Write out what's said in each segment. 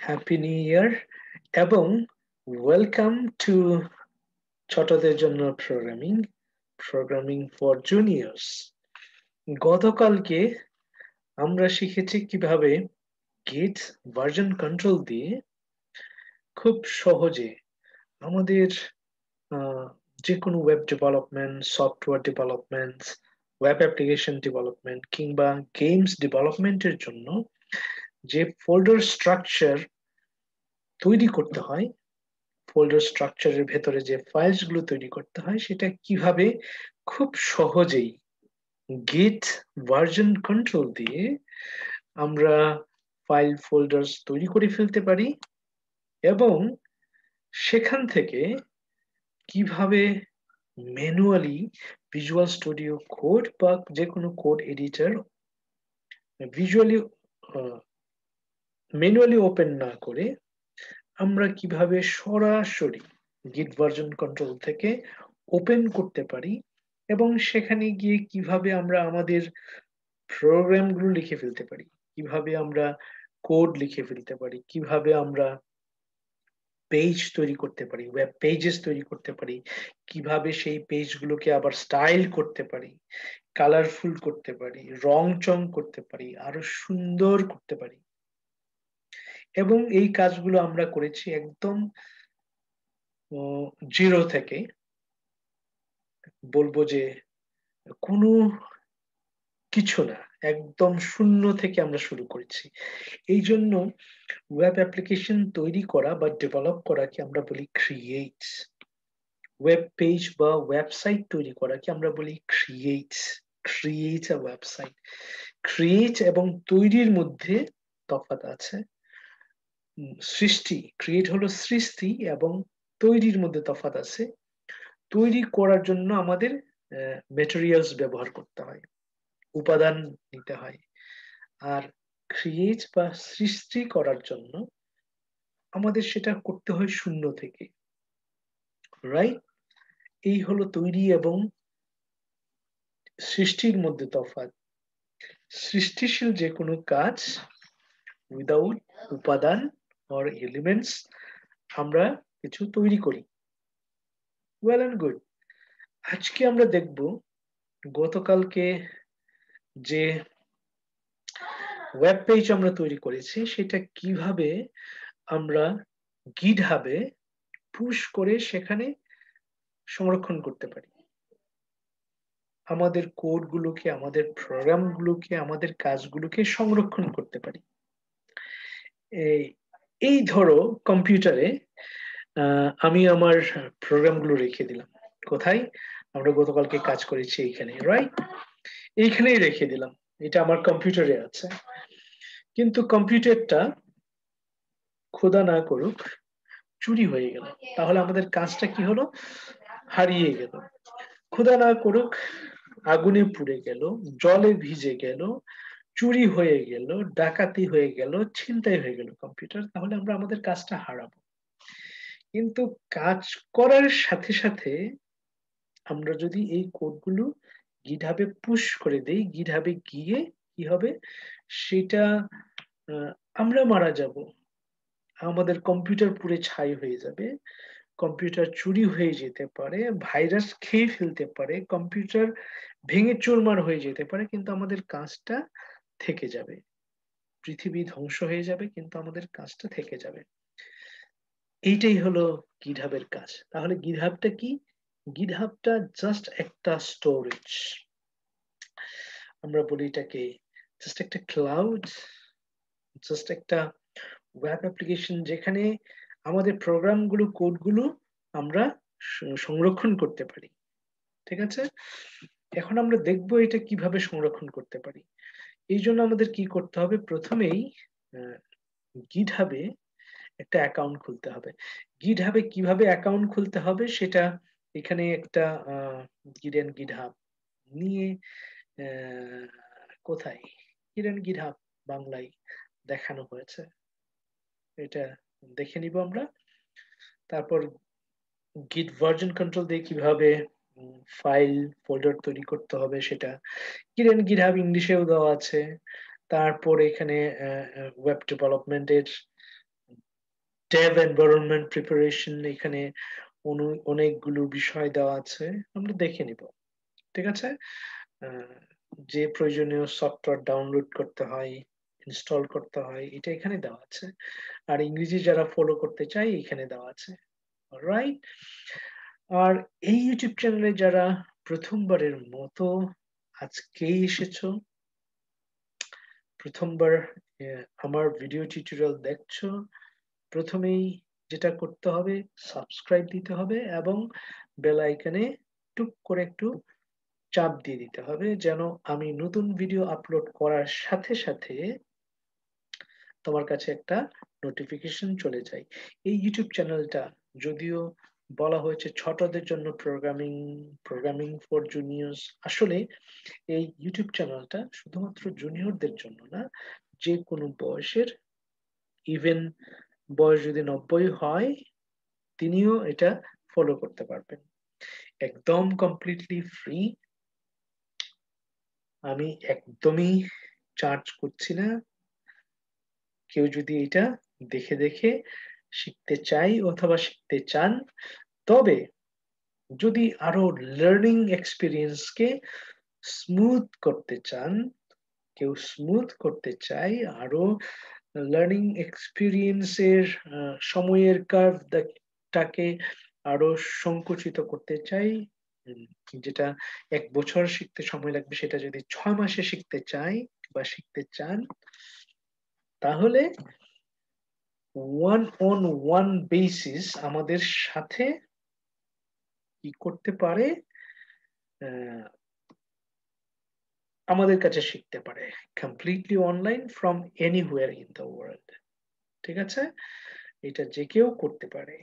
Happy new year এবং welcome to ছোটদের জন্য প্রোগ্রামিং ফর জুনিয়র্স। গতকালকে আমরা শিখেছি কিভাবে গিট ভার্সন কন্ট্রোল দিয়ে খুব সহজে আমাদের আহ, যে কোনো web development, software development, web application development কিংবা গেমস ডেভেলপমেন্টের জন্য যে ফোল্ডার স্ট্রাকচার তৈরি করতে হয়, ফোল্ডার স্ট্রাকচারের ভেতরে যে ফাইলস গুলো তৈরি করতে হয় সেটা কিভাবে খুব সহজেই গিট ভার্সন কন্ট্রোল দিয়ে আমরা ফাইল ফোল্ডার্স তৈরি করে ফেলতে পারি এবং সেখান থেকে কিভাবে ম্যানুয়ালি ভিজুয়াল স্টুডিও কোড বা যে কোনো code editor visually manually open না করে আমরা কিভাবে সরাসরি গিট ভার্সন কন্ট্রোল থেকে ওপেন করতে পারি এবং সেখানে গিয়ে কিভাবে আমরা আমাদের প্রোগ্রামগুলো লিখে ফেলতে পারি, কিভাবে আমরা কোড লিখে ফেলতে পারি, কিভাবে আমরা পেজ তৈরি করতে পারি, ওয়েব পেজেস তৈরি করতে পারি, কিভাবে সেই পেজগুলোকে আবার স্টাইল করতে পারি, কালারফুল করতে পারি, রং চং করতে পারি, আরো সুন্দর করতে পারি। এবং এই কাজগুলো আমরা করেছি একদম জিরো থেকে। বলবো যে কোনো কিছু না, একদম শূন্য থেকে আমরা শুরু করেছি। এই জন্য ওয়েব অ্যাপ্লিকেশন তৈরি করা বা ডেভেলপ করাকে আমরা বলি ক্রিয়েট। ওয়েব পেজ বা ওয়েবসাইট তৈরি করাকে আমরা বলি create. Create a website. Create এবং তৈরির মধ্যে তফাৎ আছে। সৃষ্টি, ক্রিয়েট হলো সৃষ্টি এবং তৈরির মধ্যে তফাৎ আছে। তৈরি করার জন্য আমাদের মেটেরিয়ালস ব্যবহার করতে হয়, উপাদান নিতে হয়। আর ক্রিয়েট বা সৃষ্টি করার জন্য আমাদের সেটা করতে হয় শূন্য থেকে, রাইট? এই হলো তৈরি এবং সৃষ্টির মধ্যে তফাৎ। সৃষ্টিশীল যে কোনো কাজ উইদাউট উপাদান অর এলিমেন্টস আমরা কিছু তৈরি করি। Well and good. আজকে আমরা দেখব গতকালকে যে ওয়েব পেজ আমরা তৈরি করেছি সেটা কিভাবে আমরা গিটহাবে পুশ করে সেখানে সংরক্ষণ করতে পারি, আমাদের কোডগুলোকে, আমাদের প্রোগ্রামগুলোকে, আমাদের কাজগুলোকে সংরক্ষণ করতে পারি। এই এই ধরো কম্পিউটারে আমি আমার প্রোগ্রামগুলো রেখে দিলাম। কোথায়? আমরা গতকালকে কাজ করেছি এইখানে, রাইট? এইখানেই রেখে দিলাম। এটা আমার কম্পিউটারে আছে। কিন্তু কম্পিউটারটা খোদা না করুক চুরি হয়ে গেল, তাহলে আমাদের কাজটা কি হলো? হারিয়ে গেল। খোদা না করুক আগুনে পুড়ে গেল, জলে ভিজে গেল, চুরি হয়ে গেল, ডাকাতি হয়ে গেল, ছিনতাই হয়ে গেল কম্পিউটার, তাহলে আমরা আমাদের কাজটা হারাবো। কিন্তু কাজ করার সাথে সাথে আমরা যদি এই কোডগুলো গিটহাবে পুশ করে দেই, গিটহাবে গিয়ে কি হবে সেটা, আহ, আমরা মারা যাব, আমাদের কম্পিউটার পুড়ে ছাই হয়ে যাবে, কম্পিউটার চুরি হয়ে যেতে পারে, ভাইরাস খেয়ে ফেলতে পারে, কম্পিউটার ভেঙে চুরমার হয়ে যেতে পারে, কিন্তু আমাদের কাজটা থেকে যাবে। পৃথিবী ধ্বংস হয়ে যাবে কিন্তু আমাদের কাজটা থেকে যাবে। এইটাই হলো গিটহাবের কাজ। তাহলে গিটহাবটা কি? গিটহাবটা জাস্ট একটা স্টোরেজ। আমরা বলি এটাকে জাস্ট একটা ক্লাউড, জাস্ট একটা ওয়েব অ্যাপ্লিকেশন যেখানে আমাদের প্রোগ্রামগুলো, কোডগুলো আমরা সংরক্ষণ করতে পারি। ঠিক আছে? এখন আমরা দেখবো এটা কিভাবে সংরক্ষণ করতে পারি। এই জন্য আমাদের কি করতে হবে? প্রথমেই গিটহাবে একটা অ্যাকাউন্ট খুলতে হবে। গিটহাবে কিভাবে অ্যাকাউন্ট খুলতে হবে সেটা এখানে একটা গিট গিটহাব নিয়ে কোথায় গিটহাব বাংলায় দেখানো হয়েছে, এটা দেখে নিব আমরা। তারপর গিট ভার্সন কন্ট্রোল দিয়ে কিভাবে ফাইল ফোল্ডার তৈরি করতে হবে সেটা গিটহাব ইংলিশেও দেওয়া আছে। তারপর এখানে ওয়েব ডেভেলপমেন্টের ডেভ এনভায়রনমেন্ট প্রিপারেশন, এখানে অনেকগুলো বিষয় দেওয়া আছে, আমরা দেখে নিব। ঠিক আছে, যে প্রয়োজনীয় সফটওয়্যার ডাউনলোড করতে হয়, ইনস্টল করতে হয়, এটা এখানে দেওয়া আছে। আর ইংরেজি যারা ফলো করতে চাই এখানে দেওয়া আছে। রাইট। আর এই ইউটিউব চ্যানেলে যারা প্রথমবারের মতো আজকেই এসেছো, প্রথমবার আমার ভিডিও টিউটোরিয়াল দেখছো, প্রথমেই যেটা করতে হবে সাবস্ক্রাইব দিতে হবে এবং বেল আইকনে টুক করে একটু চাপ দিয়ে দিতে হবে, যেন আমি নতুন ভিডিও আপলোড করার সাথে সাথে তোমার কাছে একটা নোটিফিকেশন চলে যায়। এই ইউটিউব চ্যানেলটা যদিও বলা হয়েছে ছোটদের জন্য প্রোগ্রামিং, প্রোগ্রামিং ফর জুনিয়র্স, আসলে এই ইউটিউব চ্যানেলটা শুধুমাত্র জুনিয়রদের জন্য না, যে কোনো বয়সের, ইভেন বয়স যদি 90 হয় তিনিও এটা ফলো করতে পারবেন, একদম কমপ্লিটলি ফ্রি। আমি একদমই চার্জ করছি না। কেউ যদি এটা দেখে দেখে শিখতে চাই অথবা শিখতে চান, তবে যদি আরো লার্নিং এক্সপিরিয়েন্সকে স্মুথ করতে চান, কেউ স্মুথ করতে চাই, আরো লার্নিং এক্সপিরিয়েন্সের সময়ের কার্ভটাকে আরো সংকুচিত করতে চাই, যেটা 1 বছর শিখতে সময় লাগবে সেটা যদি 6 মাসে শিখতে চাই বা শিখতে চান, তাহলে ওয়ান অন ওয়ান বেসিস আমাদের সাথে কি করতে পারে, আহ, আমাদের কাছে শিখতে পারে completely online from anywhere in the world. ঠিক আছে, এটা যে কেউ করতে পারে।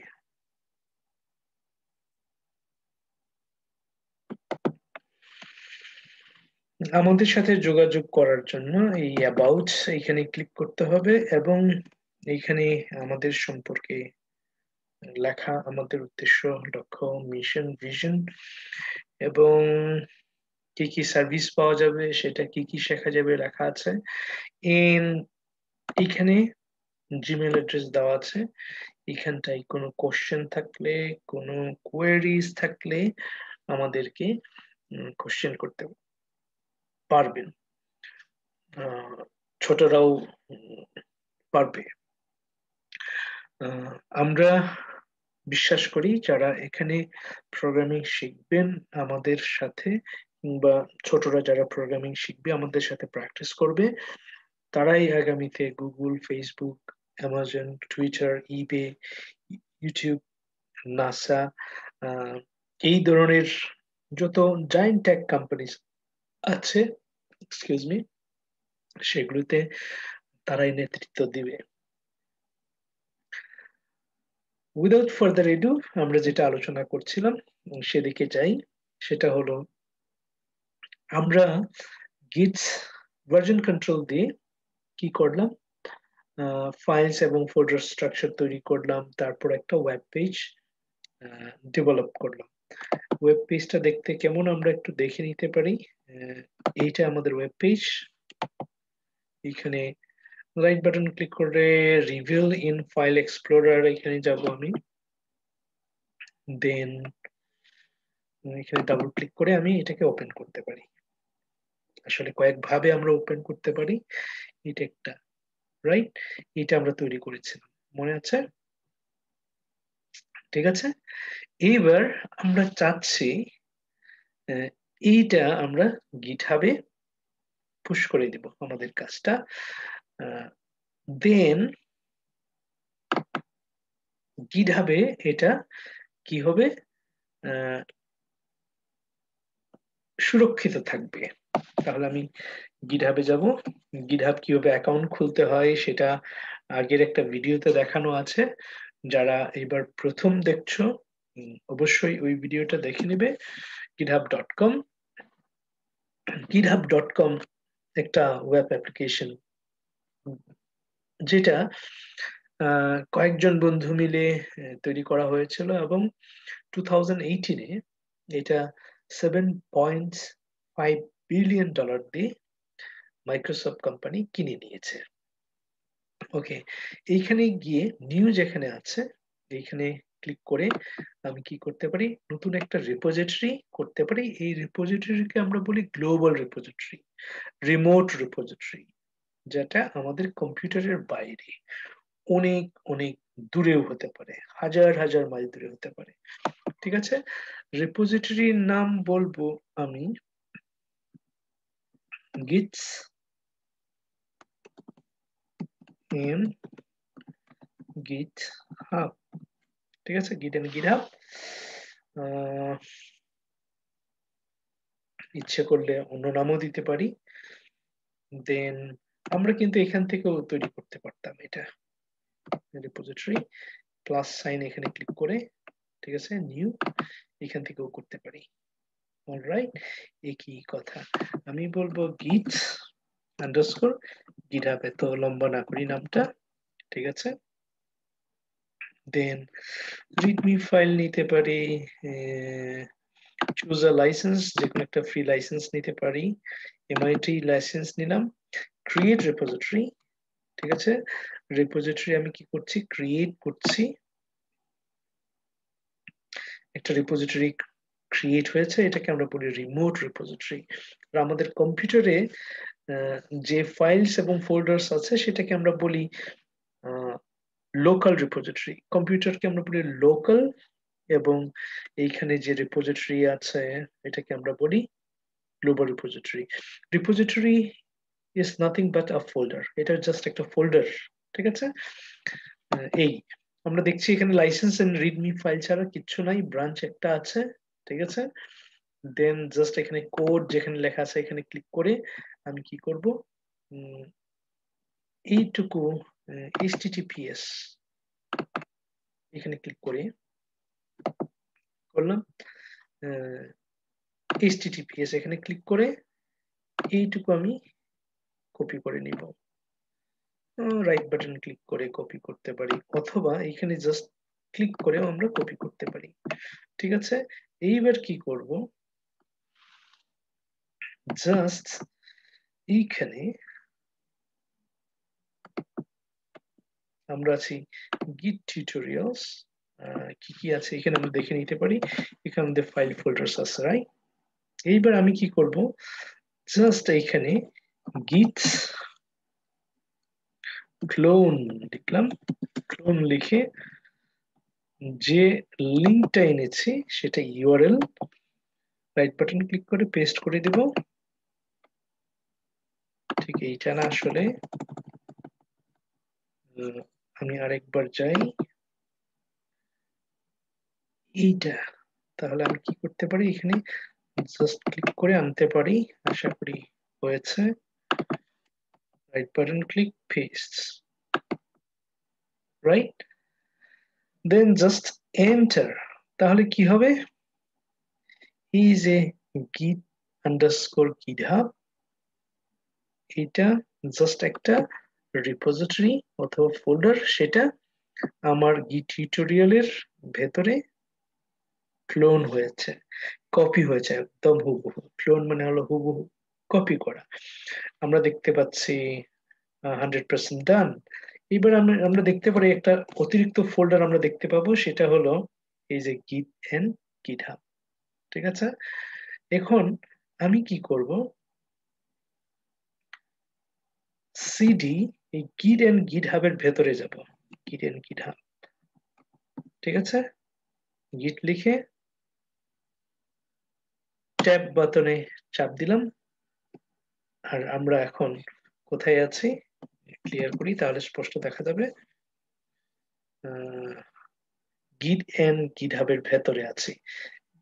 আমাদের সাথে যোগাযোগ করার জন্য এই অ্যাবাউট এখানে ক্লিক করতে হবে এবং এইখানে আমাদের সম্পর্কে লেখা, আমাদের উদ্দেশ্য, লক্ষ্য, মিশন, ভিশন এবং কি কি সার্ভিস পাওয়া যাবে, সেটা কি কি শেখা যাবে লেখা আছে। এখানে জিমেল অ্যাড্রেস দেওয়া আছে। এখানটায় কোনো কোশ্চেন থাকলে, কোনো কোয়েরিজ থাকলে আমাদেরকে কোশ্চেন করতে পারবেন, ছোটরাও পারবে। আমরা বিশ্বাস করি যারা এখানে প্রোগ্রামিং শিখবেন আমাদের সাথে, কিংবা ছোটরা যারা প্রোগ্রামিং শিখবে আমাদের সাথে প্র্যাকটিস করবে, তারাই আগামীতে গুগল, ফেসবুক, অ্যামাজন, টুইটার, ইবে, ইউটিউব, নাসা, এই ধরনের যত জায়ান্ট টেক কোম্পানি আছে, এক্সকিউজ মি, সেগুলোতে তারাই নেতৃত্ব দিবে। উইদাউট ফার্দার এডু, আমরা যেটা আলোচনা করছিলাম সেদিকে যাই। সেটা হলো আমরা গিটস ভার্সন কন্ট্রোল দিয়ে কি করলাম, ফাইলস এবং ফোল্ডার স্ট্রাকচার তৈরি করলাম, তারপর একটা ওয়েব পেজ ডেভেলপ করলাম। ওয়েব পেজটা দেখতে কেমন আমরা একটু দেখে নিতে পারি। এইটা আমাদের ওয়েব পেজ। এখানে রাইট বাটন ক্লিক করে রিভিল ইন ফাইল এক্সপ্লোরার এখানে যাব আমি, দেন এখানে ডাবল ক্লিক করে আমি এটাকে ওপেন করতে পারি। আসলে কয়েকভাবে আমরা ওপেন করতে পারি, এটা একটা, রাইট, এটা আমরা তৈরি করেছিলাম, মনে আছে? ঠিক আছে, এইবার আমরা চাচ্ছি এইটা আমরা গিটহাবে পুশ করে দিব আমাদের কাজটা। দেন গিটহাবে এটা কি হবে, সুরক্ষিত থাকবে। তাহলে আমি গিটহাবে যাব। গিটহাব কিভাবে অ্যাকাউন্ট খুলতে হয় সেটা আগের একটা ভিডিওতে দেখানো আছে। যারা এবার প্রথম দেখছো অবশ্যই ওই ভিডিওটা দেখে নেবে। github.com, github.com একটা ওয়েব অ্যাপ্লিকেশন, যেটা কয়েকজন বন্ধু মিলে তৈরি করা হয়েছিল এবং 2018-এ এটা $7.5 বিলিয়ন দিয়ে মাইক্রোসফট কোম্পানি কিনে নিয়েছে। ওকে, এইখানে গিয়ে নিউ যেখানে আছে এইখানে ক্লিক করে আমি কি করতে পারি, নতুন একটা রিপোজিটরি করতে পারি। এই রিপোজিটরিকে আমরা বলি গ্লোবাল রিপোজিটরি, রিমোট রিপোজিটরি, যেটা আমাদের কম্পিউটারের বাইরে অনেক অনেক দূরেও হতে পারে, হাজার হাজার মাইল দূরে হতে পারে। ঠিক আছে, রিপোজিটরির নাম বলবো আমি গিটস এন গিট হাব। ঠিক আছে, গিট এন্ড গিট হাব। ইচ্ছে করলে অন্য নামও দিতে পারি। দেন আমরা কিন্তু এখান থেকেও তৈরি করতে পারতাম এটা, রিপোজিটরি প্লাস সাইন এখানে ক্লিক করে, ঠিক আছে, নিউ, এখান থেকেও করতে পারি। অলরাইট, একই কথা আমি বলবো গিট আন্ডারস্কোর গিটহাব, এত লম্বা না করি নামটা। ঠিক আছে, দেন রিডমি ফাইল নিতে পারি, চুজ আ লাইসেন্স, যে কোনো একটা ফ্রি লাইসেন্স নিতে পারি, এমআইটি লাইসেন্স নিলাম, ক্রিয়েট রিপোজিটরি। ঠিক আছে, রিপোজিটরি আমি কি করছি, ক্রিয়েট করছি, একটা রিপোজিটরি ক্রিয়েট হয়েছে, এটাকে আমরা বলি রিমোট রিপোজিটরি। আর আমাদের কম্পিউটারে যে ফাইলস এবং ফোল্ডার্স আছে সেটাকে আমরা বলি লোকাল রিপোজিটরি। কম্পিউটারকে আমরা বলি লোকাল, এবং এইখানে যে রিপোজিটরি আছে এটাকে আমরা বলি global repository. Repository is nothing but a folder, এটা জাস্ট একটা ফোল্ডার। ঠিক আছে, এই আমরা দেখছি এখানে লাইসেন্স এন্ড রিডমি ফাইল ছাড়া কিচ্ছু নাই, ব্রাঞ্চ একটা আছে। ঠিক আছে, দেন জাস্ট এখানে কোড যেখানে লেখা আছে এখানে ক্লিক করে আমি কি করব, এইটুকু https এখানে ক্লিক করে করলাম, https এখানে ক্লিক করে এইটুকু আমি কপি করে নিব, রাইট বাটন ক্লিক করে কপি করতে পারি, অথবা এখানে জাস্ট ক্লিক করেও আমরা কপি করতে পারি। ঠিক আছে, এইবার কি করব, জাস্ট এইখানে আমরা আছি গিট টিউটোরিয়ালস, কি কি আছে এখানে আমরা দেখে নিতে পারি, এখানে আমাদের ফাইল ফোল্ডার্স আছে, রাইট। এইবার আমি কি করব, জাস্ট এইখানে গিট ক্লোন লিখলাম, ক্লোন লিখে যে লিঙ্কটা এনেছি সেটা ইউআরএল, রাইট বাটন ক্লিক করে পেস্ট করে দিব। ঠিক এইটা না, আসলে আমি আরেকবার যাই, এইটা, তাহলে আমি কি করতে পারি, এখানে জাস্ট ক্লিক করে আনতে পারি, আশা করি হয়েছে, right button click paste, right, then just enter. তাহলে কি হবে, is a git underscore GitHub, এটা জাস্ট একটা রিপোজিটরি অথবা ফোল্ডার, সেটা আমার গিট টিউটোরিয়ালের ভেতরে ক্লোন হয়েছে, কপি হয়েছে, একদম হুবহু। ক্লোন মানে হলো হুবহু কপি করা। আমরা দেখতে পাচ্ছি 100% ডান। এবার আমরা দেখতে পারি একটা অতিরিক্ত ফোল্ডার আমরা দেখতে পাবো, সেটা হলো এই যে গিট এন্ড গিটহাব। ঠিক আছে, এখন আমি কি করব, সিডি এই গিট এন্ড গিটহাবের ভেতরে যাব, গিট এন্ড গিটহাব। ঠিক আছে, গিট লিখে ট্যাব বাটনে চাপ দিলাম, আর আমরা এখন কোথায় আছি ক্লিয়ার করি তাহলে স্পষ্ট দেখা যাবে। গিট এন্ড গিটহাবের ভেতরে আছি,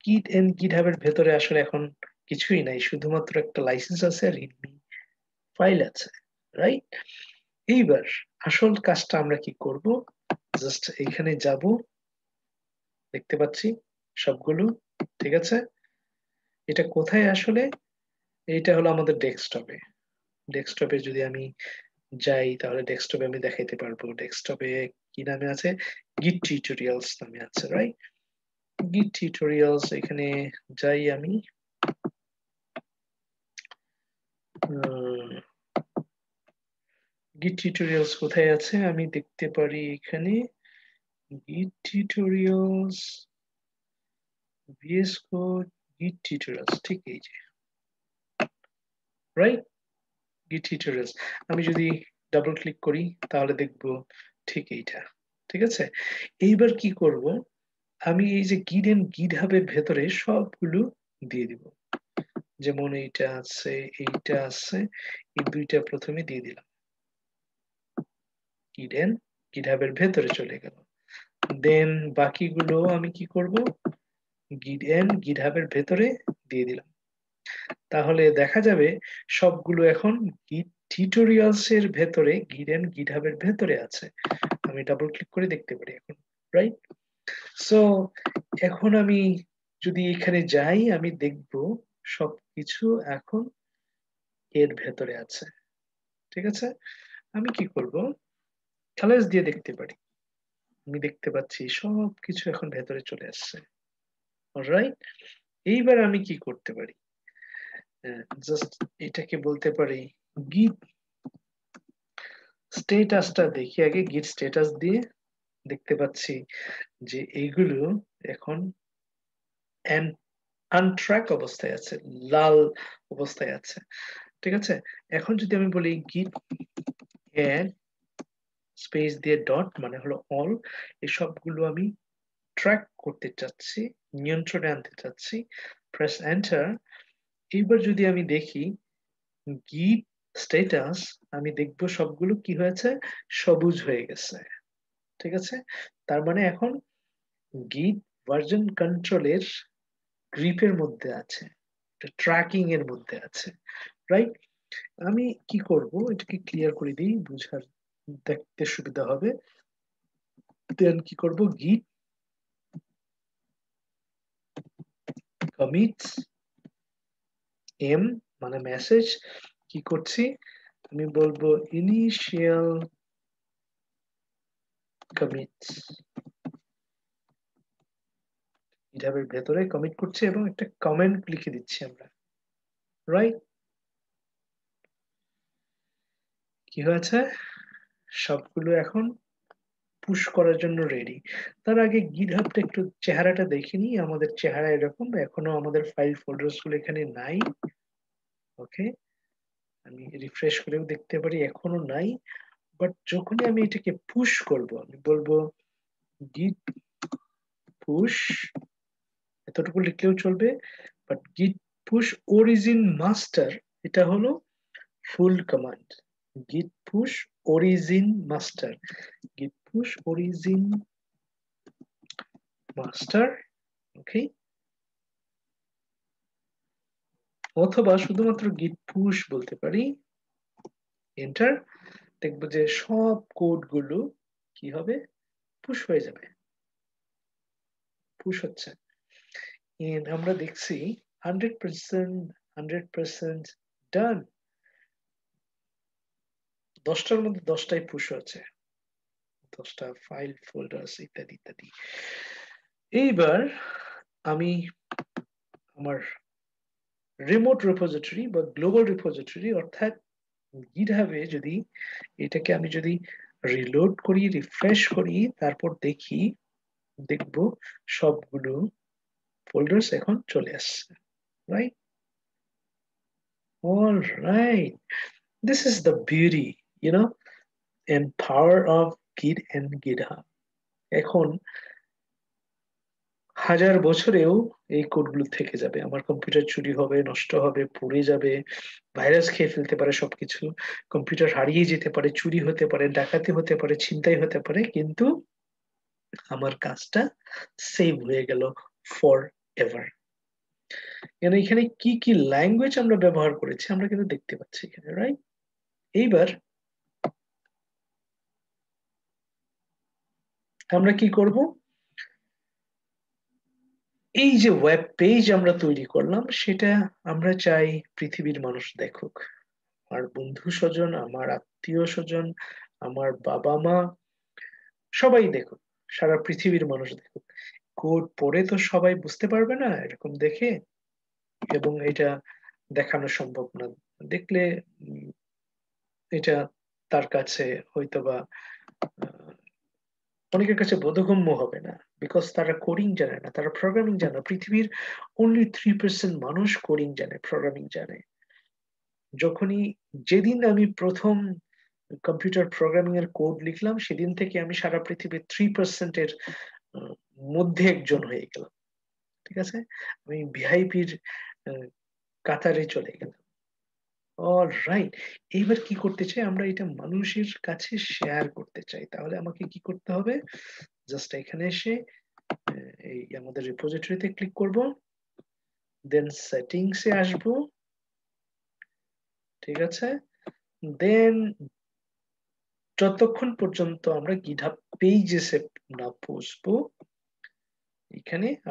গিট এন্ড গিটহাবের ভেতরে আসলে এখন কিছুই নাই, শুধুমাত্র একটা লাইসেন্স আছে আর রিডমি ফাইল আছে, রাইট। এইবার আসল কাজটা আমরা কি করব, জাস্ট এখানে যাব, দেখতে পাচ্ছি সবগুলো। ঠিক আছে, এটা কোথায় আসলে, এটা হলো আমাদের ডেস্কটপে। ডেস্কটপে যদি আমি যাই তাহলে ডেস্কটপে আমি দেখাইতে পারবো, ডেস্কটপে কি নামে আছে, গিট টিউটোরিয়ালস নামে আছে, রাইট। গিট টিউটোরিয়ালস এখানে যাই আমি, গিট টিউটোরিয়ালস কোথায় আছে? আমি দেখতে পারি এখানে গিট টিউটোরিয়ালস, VS Code, গিট টিউটোরিয়ালস, ঠিক এই যে, রাইট, গিট টিউটোরিয়ালস। আমি যদি ডাবল ক্লিক করি তাহলে দেখবো ঠিক এইটা, ঠিক আছে। এইবার কি করব, আমি এই যে গিট এন্ড গিট হাবের ভেতরে সবগুলো দিয়ে দিব, যেমন এইটা আছে, এইটা আছে, এই দুইটা প্রথমে দিয়ে দিলাম, গিট এন্ড গিট হাবের ভেতরে চলে গেল। দেন বাকিগুলো আমি কি করব, গিট এন্ড গিট হাবের ভেতরে দিয়ে দিলাম। তাহলে দেখা যাবে সবগুলো এখন গিট টিউটোরিয়ালস এর ভেতরে, গিট এন্ড গিট হাবের ভেতরে আছে। আমি ডাবল ক্লিক করে দেখতে পারি এখন, রাইট। সো এখন আমি যদি এখানে যাই, আমি দেখব সবকিছু এখন এর ভেতরে আছে, ঠিক আছে। আমি কি করব, খালাস দিয়ে দেখতে পারি, আমি দেখতে পাচ্ছি সবকিছু এখন ভেতরে চলে আসছে, অলরাইট। এইবার আমি কি করতে পারি, জাস্ট এটাকে বলতে পারি গিট স্ট্যাটাসটা দেখি আগে, গিট স্ট্যাটাস দিয়ে দেখতে পাচ্ছি যে এইগুলো এখন আনট্র্যাক অবস্থায় আছে, লাল অবস্থায় আছে, ঠিক আছে। এখন যদি আমি বলি গিট অ্যাড স্পেস দিয়ে ডট, মানে হলো অল, এই সবগুলো আমি ট্র্যাক করতে চাচ্ছি, নিয়ন্ত্রণে আনতে চাচ্ছি, প্রেস এন্টার। এইবার যদি আমি দেখি গিট স্ট্যাটাস, আমি দেখব সবগুলো কি হয়েছে, সবুজ হয়ে গেছে, ঠিক আছে। তার মানে এখন গিট ভার্সন কন্ট্রোলের গ্রিপের মধ্যে আছে, ট্র্যাকিং এর মধ্যে আছে, রাইট। আমি কি করব, এটাকে ক্লিয়ার করে দিই, বুঝার দেখতে সুবিধা হবে। দেন কি করব, গিট কমিট এম, মানে মেসেজ, কি করছি, আমি বলবো ইনিশিয়াল কমিট, গিটহাবের ভেতরে কমিট করছি এবং একটা কমেন্ট লিখে দিচ্ছি আমরা, রাইট। কি হয়েছে, সবগুলো এখন পুশ করার জন্য রেডি। তার আগে গিটহাবটা একটু চেহারাটা দেখিনি, আমাদের চেহারা এরকম, এখনো আমাদের ফাইল ফোল্ডার্স গুলো এখানে নাই, ওকে। আমি রিফ্রেশ করেও দেখতে পারি এখনো নাই, বাট যখনই আমি এটাকে পুশ করব, আমি বলবো গিট পুশ, এতটুকু লিখলেও চলবে, বাট গিট পুশ অরিজিন মাস্টার, এটা হলো full command, git push origin master, git push origin master, okay. অথবা শুধুমাত্র git push বলতে পারি, এন্টার। দেখবো যে সব কোড গুলো কি হবে, পুশ হয়ে যাবে, পুশ হচ্ছে। আমরা দেখছি 100% 100% ডান, 10টার মধ্যে 10টাই পুশ হচ্ছে, 10টা ফাইল ফোল্ডার ইত্যাদি ইত্যাদি। এইবার আমি আমার রিমোট রিপোজিটরি বা গ্লোবাল রিপোজিটরি অর্থাৎ গিটহাবে যদি এটাকে আমি যদি রিলোড করি, রিফ্রেশ করি, তারপর দেখি, দেখব সবগুলো ফোল্ডার্স এখন চলে আসছে, right. All right, this is the beauty, you know, and power of Git and GitHub. এখন হাজার বছরেও এই কোডগুলো থেকে যাবে, আমার কম্পিউটার চুরি হবে, নষ্ট হবে, পুড়ে যাবে, ভাইরাস খেয়ে ফেলতে পারে সবকিছু, কম্পিউটার হারিয়ে যেতে পারে, চুরি হতে পারে, ডাকাতি হতে পারে, ছিনতাই হতে পারে, কিন্তু আমার কাজটা সেভ হয়ে গেল ফর এভার। এখানে কি কি ল্যাঙ্গুয়েজ আমরা ব্যবহার করেছি আমরা কিন্তু দেখতে পাচ্ছি এখানে, রাইট। এইবার আমরা কি করব, এই যে ওয়েব পেজ আমরা তৈরি করলাম, সেটা আমরা চাই পৃথিবীর মানুষ দেখুক, আমার বন্ধু স্বজন, আমার আত্মীয় স্বজন, আমার বাবা মা, সবাই দেখুক, সারা পৃথিবীর মানুষ দেখুক। কোড পড়ে তো সবাই বুঝতে পারবে না এরকম দেখে, এবং এটা দেখানো সম্ভব না, দেখলে এটা তার কাছে হয়তোবা অনেকের কাছে বোধগম্য হবে না, বিকজ তারা কোডিং জানে না, তারা প্রোগ্রামিং জানে না। পৃথিবীর অনলি 3% মানুষ কোডিং জানে, প্রোগ্রামিং জানে। যেদিন আমি প্রথম কম্পিউটার প্রোগ্রামিং এর কোড লিখলাম, সেদিন থেকে আমি সারা পৃথিবীর 3% এর মধ্যে একজন হয়ে গেলাম। ঠিক আছে, আমি ভিআইপির কাতারে চলে গেলাম। অলরাইট, এইবার কি করতে চাই আমরা, এটা মানুষের কাছে শেয়ার করতে চাই। তাহলে আমাকে কি করতে হবে, জাস্ট এখানে এসে এই আমাদের রিপোজিটরিতে ক্লিক করব, দেন সেটিংসে আসবো। ঠিক আছে, দেন যতক্ষণ পর্যন্ত আমরা গিটহাব পেজেসে না পৌঁছবো,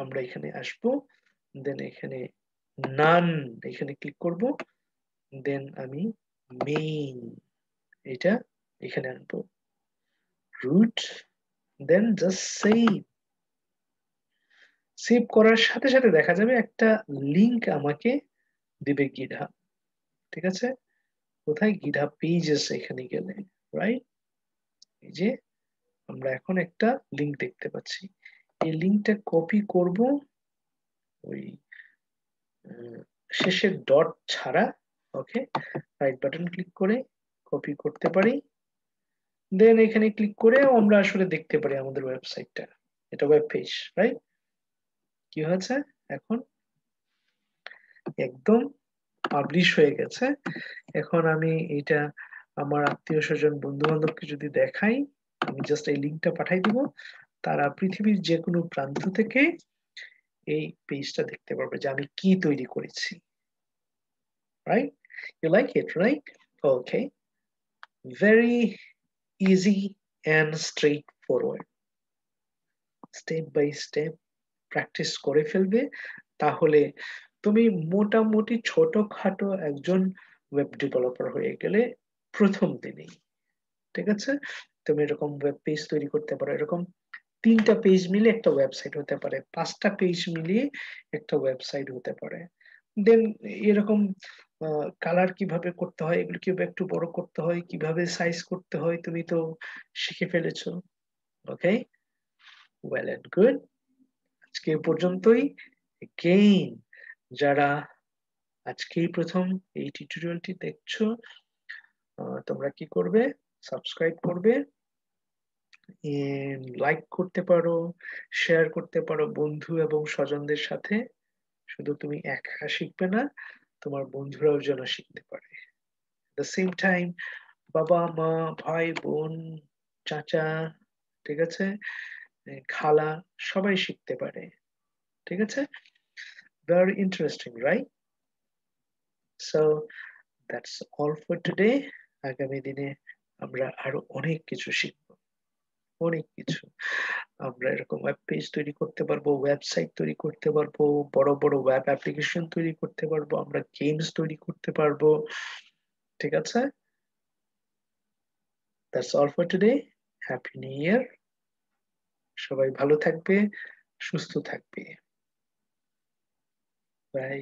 আমরা এখানে আসবো, দেন এখানে নান এখানে ক্লিক করব, দেন আমি মেইন এটা এখানে আনবো, রুট, দেন জাস্ট সেভ করার সাথে সাথে দেখা যাবে একটা লিংক আমাকে দিবে গিটহাব। ঠিক আছে, কোথায়, গিটহাব পেজেস এখানে গেলে, রাইট, এই যে আমরা এখন একটা লিংক দেখতে পাচ্ছি। এই লিংকটা কপি করব, ওই শেষের ডট ছাড়া। ওকে, রাইট বাটন ক্লিক করে কপি করতে পারি, দেন এখানে ক্লিক করে আমরা আসলে দেখতে পারি আমাদের ওয়েবসাইটটা, এটা ওয়েব পেজ, রাইট। কি হয়েছে, এখন একদম পাবলিশ হয়ে গেছে। এখন আমি এটা আমার আত্মীয় স্বজন বন্ধু বান্ধবকে যদি দেখাই, আমি জাস্ট এই লিঙ্কটা পাঠাই দিব, তারা পৃথিবীর যে কোনো প্রান্ত থেকে এই পেজটা দেখতে পারবে যে আমি কি তৈরি করেছি, right. You like it, right? Okay, very easy and straightforward. Step by step practice করে ফেলবে, তাহলে তুমি মোটামুটি ছোটখাটো একজন ওয়েব ডেভেলপার হয়ে গেলে প্রথম দিনেই। ঠিক আছে, তুমি এরকম ওয়েব পেজ তৈরি করতে পারো, এরকম 3টা পেজ মিলে একটা ওয়েবসাইট হতে পারে, 5টা পেজ মিলিয়ে একটা ওয়েবসাইট হতে পারে। দেন এরকম কালার কিভাবে করতে হয়, এগুলো কিভাবে একটু বড় করতে হয়, কিভাবে সাইজ করতে হয়, তুমি তো শিখে ফেলেছো। ওকে, ওয়েল এন্ড গুড, আজকে এ পর্যন্তই। এগেইন, যারা আজকেই প্রথম এই টিউটোরিয়ালটি দেখছো, তোমরা কি করবে, সাবস্ক্রাইব করবে, লাইক করতে পারো, শেয়ার করতে পারো বন্ধু এবং স্বজনদের সাথে। শুধু তুমি একা শিখবে না, তোমার বন্ধুরাও যেন শিখতে পারে। দ্য সেম টাইম বাবা মা ভাই বোন চাচা, ঠিক আছে, খালা, সবাই শিখতে পারে। ঠিক আছে, very interesting, right? So that's all for today. আগামী দিনে আমরা আরো অনেক কিছু শিখবো, অনেক কিছু। আমরা এরকম ওয়েব পেজ তৈরি করতে পারবো, ওয়েবসাইট তৈরি করতে পারবো, বড় বড় ওয়েব অ্যাপ্লিকেশন তৈরি করতে পারবো, আমরা গেমস তৈরি করতে পারবো। ঠিক আছে, that's all for today. Happy new year, সবাই ভালো থাকবে, সুস্থ থাকবে। বাই।